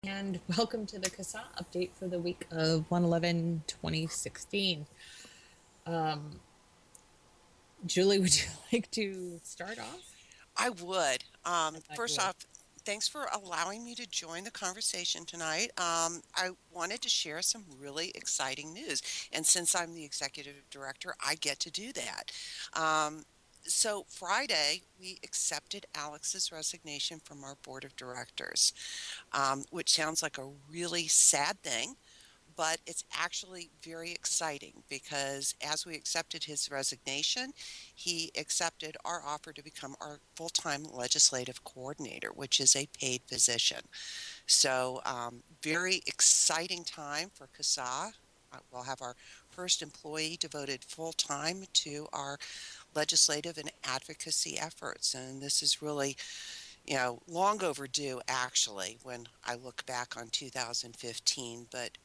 And welcome to the CASAA update for the week of 1/11/2016. Um, Julie, would you like to start off? I would. I thought you First would. off, thanks for allowing me to join the conversation tonight. I wanted to share some really exciting news. And since I'm the executive director, I get to do that. Um, so Friday, we accepted Alex's resignation from our board of directors, which sounds like a really sad thing. But it's actually very exciting because as we accepted his resignation, he accepted our offer to become our full-time legislative coordinator, which is a paid position. So, very exciting time for CASAA. We'll have our first employee devoted full-time to our legislative and advocacy efforts. And this is really, long overdue actually when I look back on 2015, but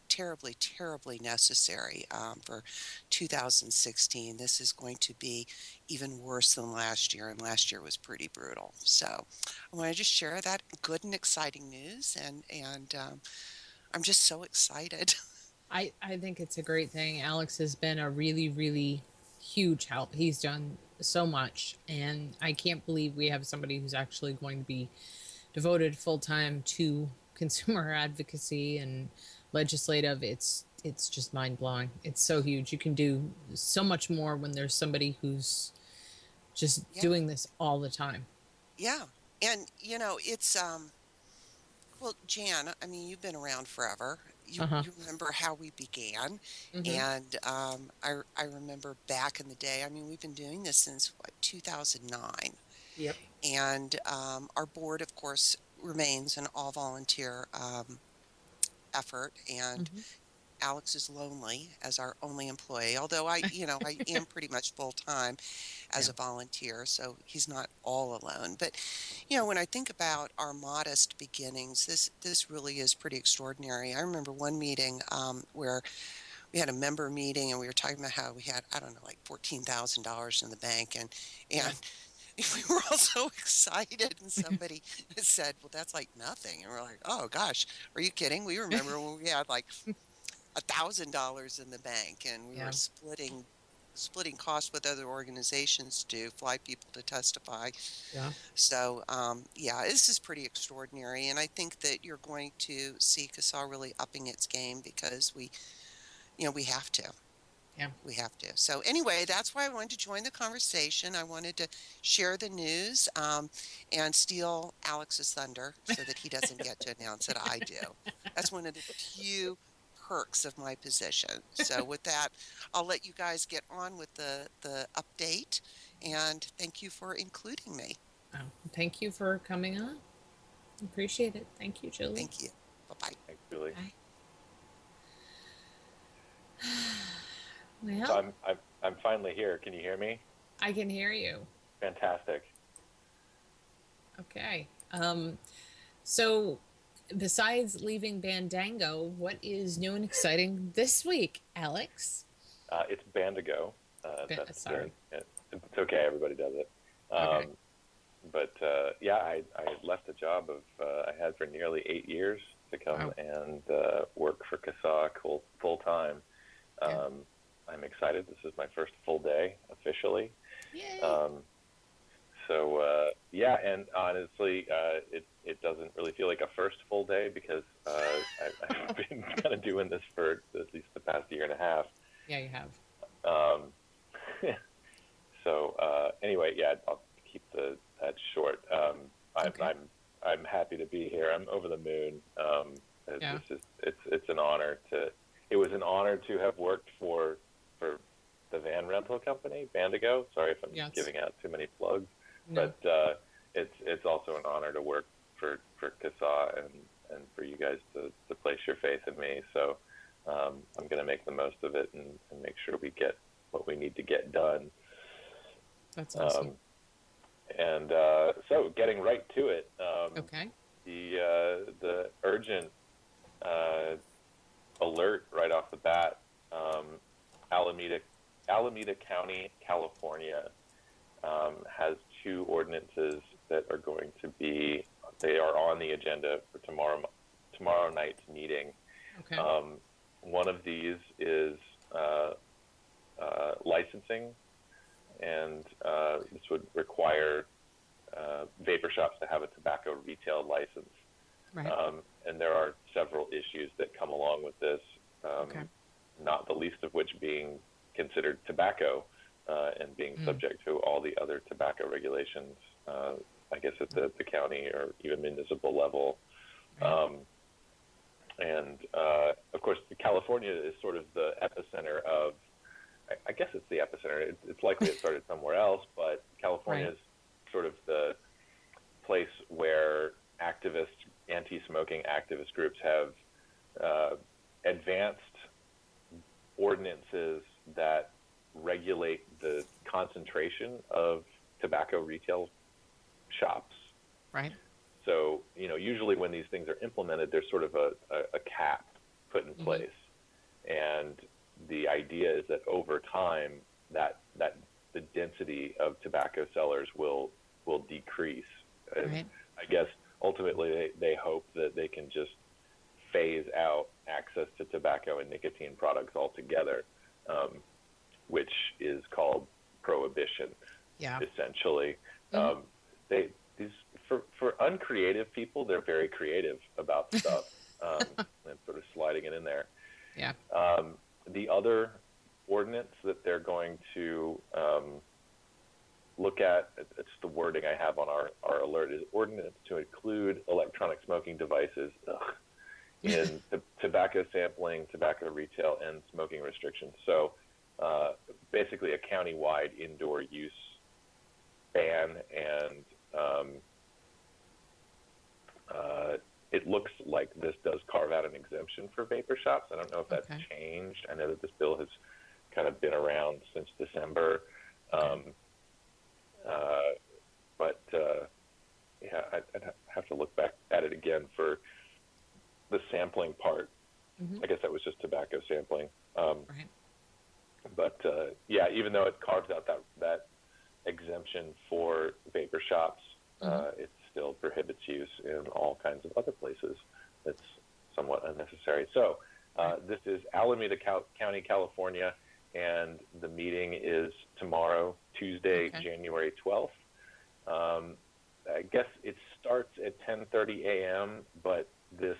terribly, terribly necessary for 2016. This is going to be even worse than last year, and last year was pretty brutal. So I want to just share that good and exciting news, and I'm just so excited. I think it's a great thing. Alex has been a really, really huge help. He's done so much, and I can't believe we have somebody who's actually going to be devoted full time to consumer advocacy and legislative. It's just mind blowing. It's so huge. You can do so much more when there's somebody who's just Yeah, doing this all the time. yeah. And it's well, Jan, I mean, you've been around forever. You Uh huh. you remember how we began, Mm-hmm. and I remember back in the day. I mean, we've been doing this since what, 2009, Yep. and our board, of course, remains an all volunteer effort. And Mm-hmm. Alex is lonely as our only employee, although I am pretty much full time as Yeah. a volunteer, so he's not all alone. But when I think about our modest beginnings, this really is pretty extraordinary. I remember one meeting where we had a member meeting and we were talking about how we had, I don't know, like $14,000 in the bank, and Yeah. we were all so excited, and somebody said, "Well, that's like nothing," and we're like, "Oh gosh, are you kidding?" We remember when we had like $1,000 in the bank, and we were Yeah. splitting costs with other organizations to fly people to testify. Yeah. So, yeah, this is pretty extraordinary, and I think that you're going to see CASAA really upping its game because we have to. Yeah. We have to. So anyway, that's why I wanted to join the conversation. I wanted to share the news, and steal Alex's thunder so that he doesn't get to announce it. I do. That's one of the few perks of my position. So with that, I'll let you guys get on with the update, and thank you for including me. Oh, thank you for coming on. Appreciate it. Thank you, Julie. Thank you. Bye-bye. Thanks, Julie. Bye. So Well, I'm finally here. Can you hear me? I can hear you. Fantastic. Okay. So besides leaving Bandango, what is new and exciting this week, Alex? It's Bandigo. That's Sorry. it's okay. Everybody does it. Okay. But yeah, I left a job I had for nearly 8 years to come Wow. and work for CASAA full time. Yeah. I'm excited. This is my first full day officially. Yay. Um, So yeah, and honestly, it doesn't really feel like a first full day because I've been kind of doing this for at least the past year and a half. Yeah, you have. Um, so anyway, yeah, I'll keep that short. Okay. I'm happy to be here. I'm over the moon. Yeah. It's an honor to. It was an honor to have worked for the van rental company, Bandigo. Sorry if I'm Yes. giving out too many plugs. No. But it's also an honor to work for CASAA and for you guys to place your faith in me. So I'm going to make the most of it and make sure we get what we need to get done. That's awesome. And so getting right to it, Okay. the urgent alert right off the bat, Alameda County, California, has two ordinances that are they are on the agenda for tomorrow night's meeting. Okay. One of these is licensing, and this would require vapor shops to have a tobacco retail license. Right. And there are several issues that come along with this, Okay. not the least of which being considered tobacco and being subject to all the other tobacco regulations, I guess at the county or even municipal level. Right. And of course, California is sort of the epicenter of, I guess it's the epicenter. It's likely it started somewhere else, but California Right. is sort of the place where anti-smoking activist groups have advanced ordinances that regulate the concentration of tobacco retail shops. Right. So, usually when these things are implemented, there's sort of a cap put in place. And the idea is that over time, that the density of tobacco sellers will decrease. Right. I guess ultimately they hope that they can just phase out access to tobacco and nicotine products altogether, which is called prohibition, Yeah. essentially. For uncreative people, they're very creative about stuff and sort of sliding it in there. Yeah. The other ordinance that they're going to look at, it's the wording I have on our alert, is ordinance to include electronic smoking devices in tobacco sampling, tobacco retail, and smoking restrictions. So basically a county-wide indoor use ban, and it looks like this does carve out an exemption for vapor shops. I don't know if that's changed. I know that this bill has kind of been around since December. But yeah, I'd have to look back at it again for the sampling part. I guess that was just tobacco sampling. Right. But yeah, even though it carves out that exemption for vapor shops, it still prohibits use in all kinds of other places. That's somewhat unnecessary. So this is Alameda County, California, and the meeting is tomorrow, Tuesday, January 12th. I guess it starts at 10:30 a.m., but this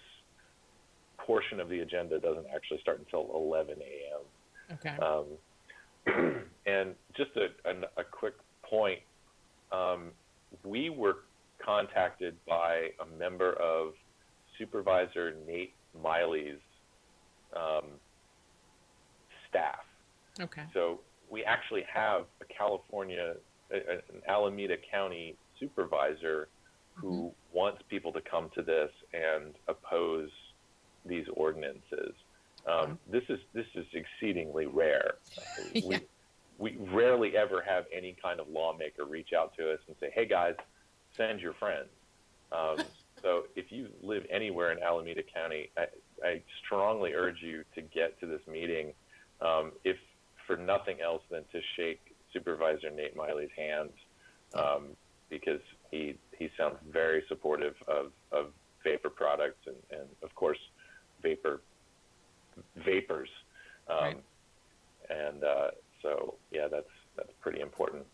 portion of the agenda doesn't actually start until 11 a.m. Okay. And just a quick point, we were contacted by a member of Supervisor Nate Miley's staff. Okay. So we actually have an Alameda County supervisor who wants people to come to this and oppose these ordinances. This is exceedingly rare. We rarely ever have any kind of lawmaker reach out to us and say, "Hey guys, send your friends." So if you live anywhere in Alameda County, I strongly urge you to get to this meeting, if for nothing else than to shake Supervisor Nate Miley's hand, because he sounds very supportive of vapor products and of course vapors. Right. And so yeah, that's pretty important.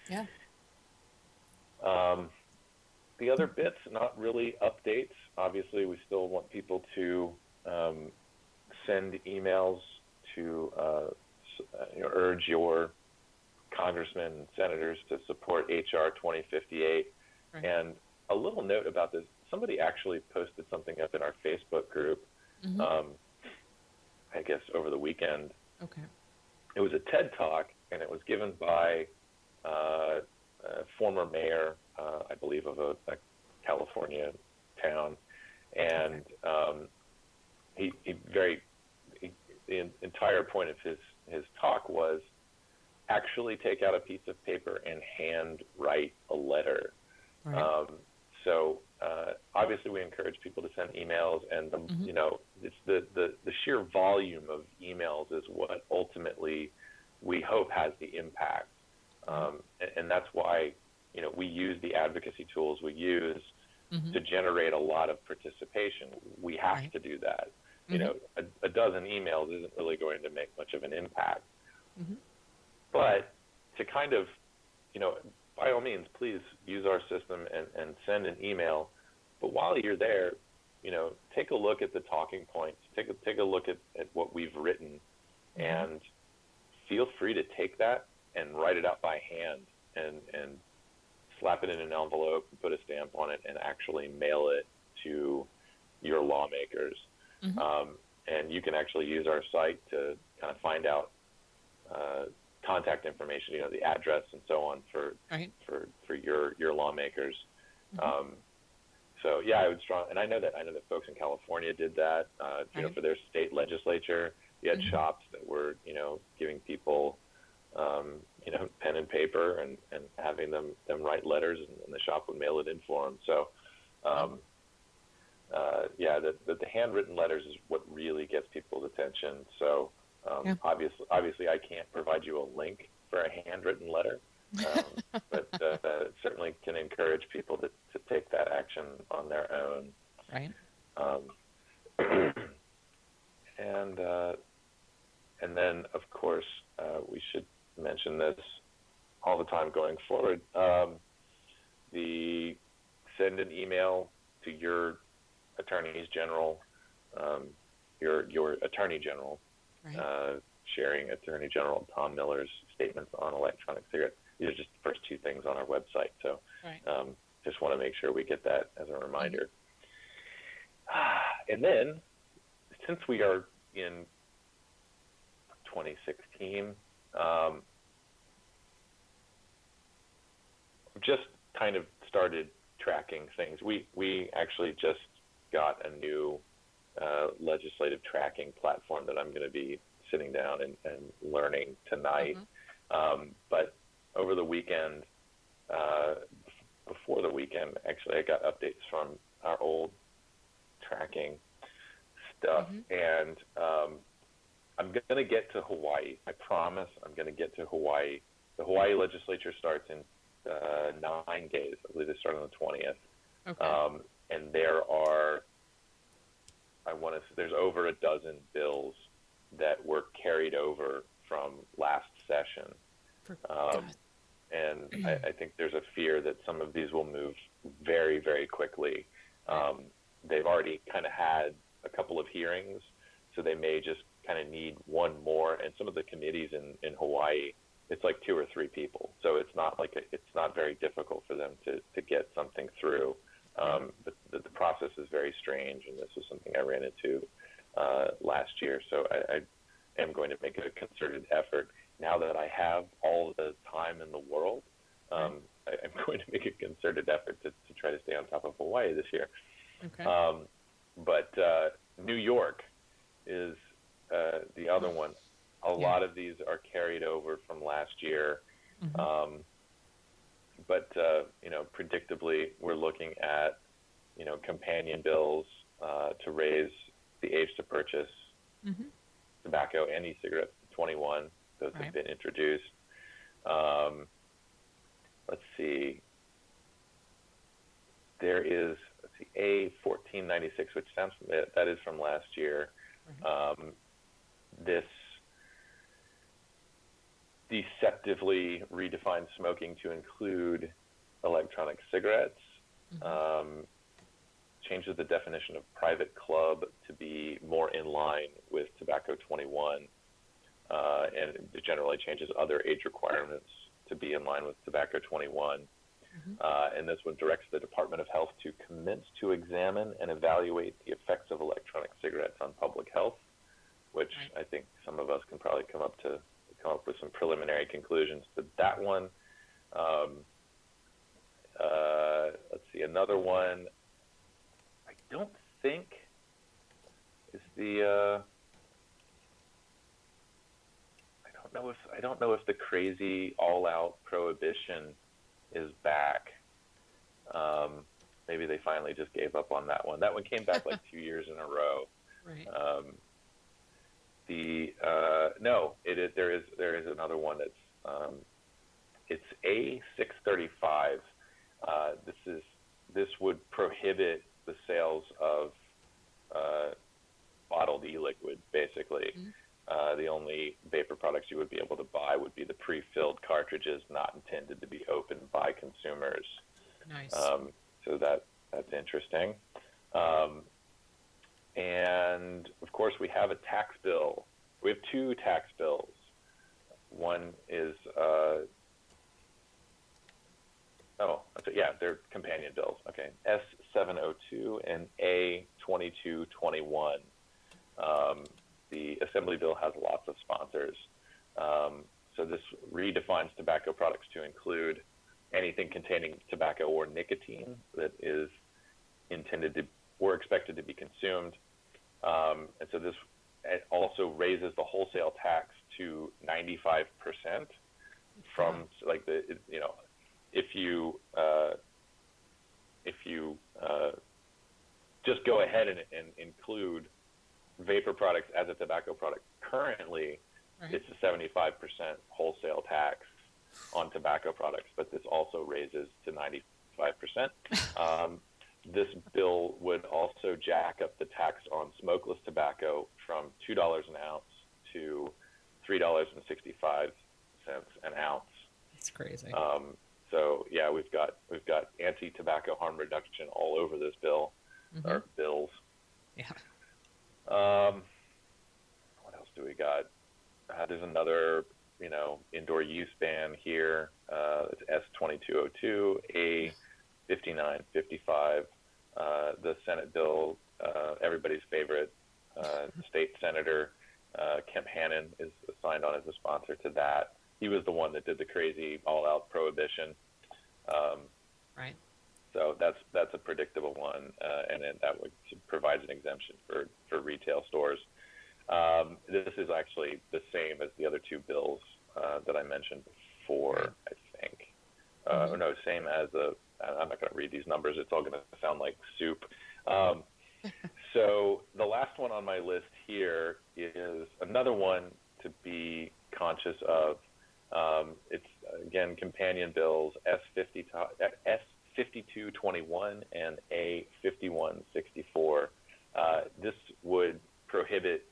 Yeah. The other bits, not really updates. Obviously, we still want people to send emails to urge your congressmen and senators to support HR 2058. Right. And a little note about this, somebody actually posted something up in our Facebook group, I guess over the weekend. Okay. It was a TED Talk, and it was given by a former mayor, I believe, of a California town. And the entire point of his talk was actually take out a piece of paper and hand write a letter. Right. So obviously we encourage people to send emails, and it's the sheer volume of emails is what ultimately we hope has the impact. And that's why we use the advocacy tools we use to generate a lot of participation. We have Right. to do that. You know, a dozen emails isn't really going to make much of an impact. But to kind of, you know, by all means, please use our system and send an email. But while you're there, you know, take a look at the talking points, take a look at what we've written, and feel free to take that and write it out by hand and slap it in an envelope, put a stamp on it, and actually mail it to your lawmakers. And you can actually use our site to kind of find out contact information, you know, the address and so on for your lawmakers. So yeah, I would and I know that folks in California did that. You know, for their state legislature, you had shops that were, you know, giving people, you know, pen and paper and having them write letters, and the shop would mail it in for them. So, yeah, the handwritten letters is what really gets people's attention. So, obviously, I can't provide you a link for a handwritten letter, but certainly can encourage people to take that action on their own. Right. And then, of course, we should mention this all the time going forward. Send an email to your attorneys general, your attorney general, sharing Attorney General Tom Miller's statements on electronic cigarettes. These are just the first two things on our website. So just want to make sure we get that as a reminder. And then, since we are in 2016, just kind of started tracking things. We actually just got a new legislative tracking platform that I'm going to be sitting down and learning tonight. But over the weekend, before the weekend, actually, I got updates from our old tracking stuff, and I'm going to get to Hawaii. I promise I'm going to get to Hawaii. The Hawaii legislature starts in 9 days. I believe they start on the 20th. And there's over a dozen bills that were carried over from last session. And I think there's a fear that some of these will move very, very quickly. They've already kind of had a couple of hearings, so they may just kind of need one more. And some of the committees in Hawaii, it's like 2 or 3 people, so it's not very difficult for them to get something through. But the process is very strange, and this was something I ran into last year. So I am going to make a concerted effort. Now that I have all the time in the world, I'm going to make a concerted effort to try to stay on top of Hawaii this year. But New York is the other one. A lot of these are carried over from last year. But, you know, predictably, we're looking at, you know, companion bills to raise the age to purchase tobacco and e-cigarettes to 21. Those have been introduced. Let's see. There is, A1496, which sounds familiar. That is from last year. This deceptively redefined smoking to include electronic cigarettes, changes the definition of private club to be more in line with Tobacco 21, and it generally changes other age requirements to be in line with Tobacco 21. And this one directs the Department of Health to commence to examine and evaluate the effects of electronic cigarettes on public health, which I think some of us can probably come up with some preliminary conclusions to that one. Let's see, another one I don't think is the I don't know if the crazy all-out prohibition is back. Maybe they finally just gave up on that one. That one came back like 2 years in a row. No, it is. There is another one that's it's A635. This is this would prohibit the sales of bottled e-liquid, basically. The only vapor products you would be able to buy would be the pre-filled cartridges not intended to be opened by consumers. Nice. So that's interesting. And of course, we have a tax bill. We have two tax bills. One is, they're companion bills. Okay, S702 and A2221. The Assembly bill has lots of sponsors. So this redefines tobacco products to include anything containing tobacco or nicotine that is intended to or expected to be consumed. And so this also raises the wholesale tax to 95% from if you just go ahead and include vapor products as a tobacco product. Currently, it's a 75% wholesale tax on tobacco products, but this also raises to 95%. This bill would also jack up the tax on smokeless tobacco from $2 an ounce to $3.65 an ounce. That's crazy. So yeah, we've got anti-tobacco harm reduction all over this bill, or bills. Yeah. What else do we got? There's another, indoor use ban here. It's S2202, A5955. The Senate bill, everybody's favorite, state senator, Kemp Hannon is signed on as a sponsor to that. He was the one that did the crazy all-out prohibition. Right. So that's a predictable one, and then that would provide an exemption for retail stores. This is actually the same as the other two bills that I mentioned before, I think. No, same as I'm not going to read these numbers. It's all going to sound like soup. So the last one on my list here is another one to be conscious of. It's, again, companion bills, S5221 and A5164. This would prohibit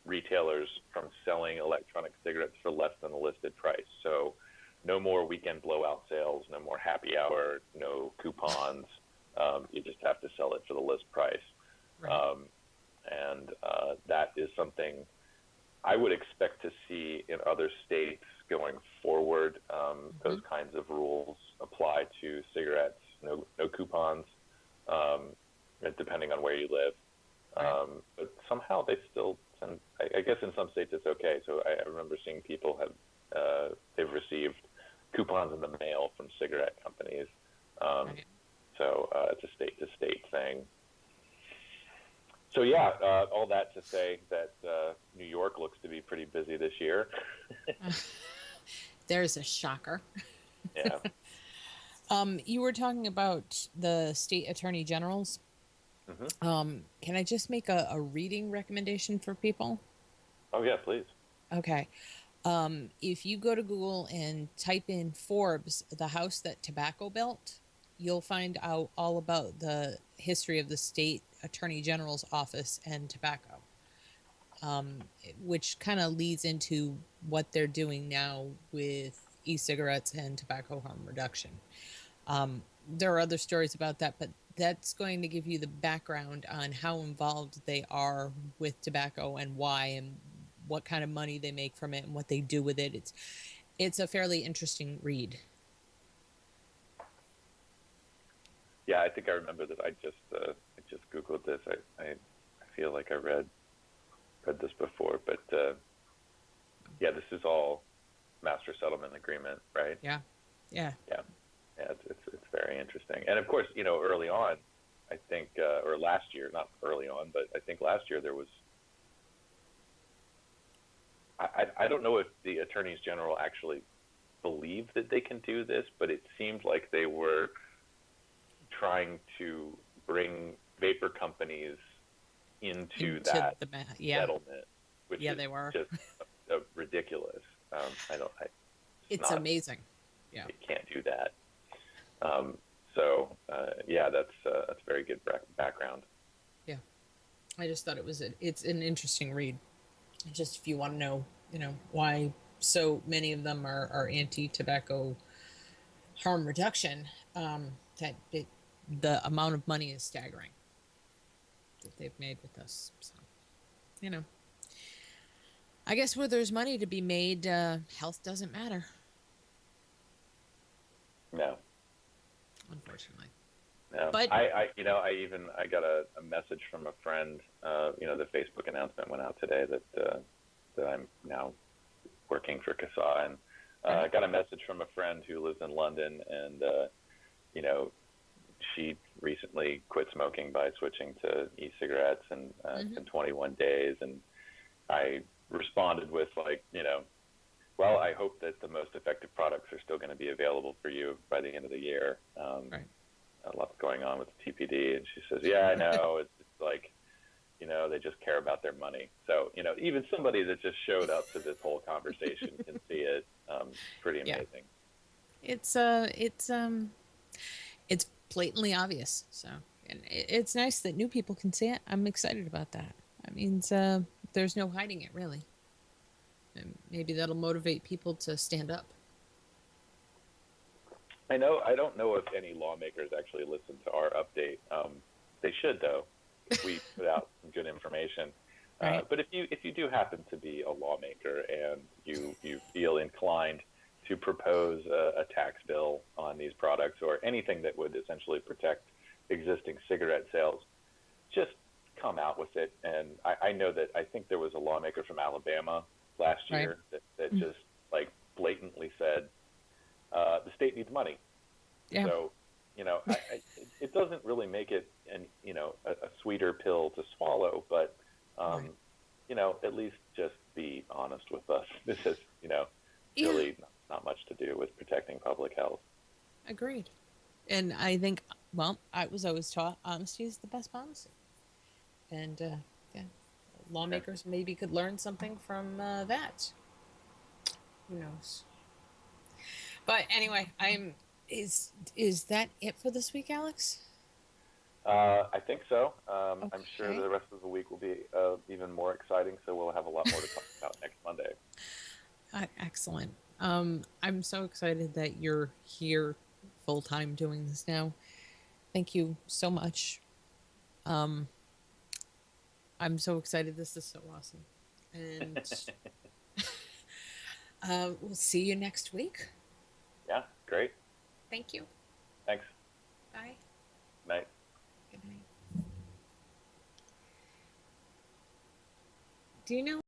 retailers from selling electronic cigarettes for less than the listed price. So no more weekend blowout sales, no more happy hour, no coupons. You just have to sell it for the list price. Right. And that is something I would expect to see in other states going forward. Those kinds of rules apply to cigarettes, no coupons, depending on where you live. But somehow they still send, I guess in some states it's okay. So I remember seeing people they've received coupons in the mail from cigarette companies. So it's a state-to-state thing. So yeah, all that to say that New York looks to be pretty busy this year. There's a shocker. Yeah. You were talking about the state attorney generals. Can I just make a reading recommendation for people? Oh yeah, please. Okay. If you go to Google and type in Forbes, the house that tobacco built, you'll find out all about the history of the state attorney general's office and tobacco, which kind of leads into what they're doing now with e-cigarettes and tobacco harm reduction. There are other stories about that, but that's going to give you the background on how involved they are with tobacco and why, and what kind of money they make from it and what they do with it. It's a fairly interesting read. Yeah, I think I remember that. I just Googled this. I feel like I read this before, but yeah, this is all master settlement agreement, right? Yeah. It's very interesting. And of course, early on, I think, or last year, not early on, but I think last year there was. I don't know if the attorneys general actually believe that they can do this, but it seemed like they were trying to bring vapor companies into that settlement, which is they were just ridiculous. It's amazing. Yeah, you can't do that. So yeah, that's very good background. Yeah, I just thought it's an interesting read. Just if you want to know, why so many of them are anti-tobacco harm reduction, the amount of money is staggering that they've made with us. So, I guess where there's money to be made, health doesn't matter, No. unfortunately. No. But I got a message from a friend. The Facebook announcement went out today that I'm now working for CASAA, and I got a message from a friend who lives in London, and she recently quit smoking by switching to e-cigarettes, and it's been 21 days, and I responded with well, I hope that the most effective products are still going to be available for you by the end of the year. Right. A lot's going on with the TPD, and she says, yeah, I know. It's like, they just care about their money. So, even somebody that just showed up to this whole conversation can see it. Pretty amazing. Yeah. It's blatantly obvious. So, and it's nice that new people can see it. I'm excited about that. That means there's no hiding it, really. And maybe that'll motivate people to stand up. I don't know if any lawmakers actually listen to our update. They should, though. We put out some good information. Right. But if you do happen to be a lawmaker and you feel inclined to propose a tax bill on these products or anything that would essentially protect existing cigarette sales, just come out with it. And I know that I think there was a lawmaker from Alabama last year that just blatantly said the state needs money. Yeah. So, it doesn't really make it a sweeter pill to swallow, but at least just be honest with us. This is really not much to do with protecting public health. Agreed. And I think, I was always taught honesty is the best policy. And lawmakers maybe could learn something from that. Who knows? But anyway, is that it for this week, Alex? I think so. Okay. I'm sure the rest of the week will be even more exciting, so we'll have a lot more to talk about next Monday. Excellent. I'm so excited that you're here full time doing this now. Thank you so much. I'm so excited. This is so awesome. And we'll see you next week. Yeah, great. Thank you. Thanks. Bye. Night. Good night. Do you know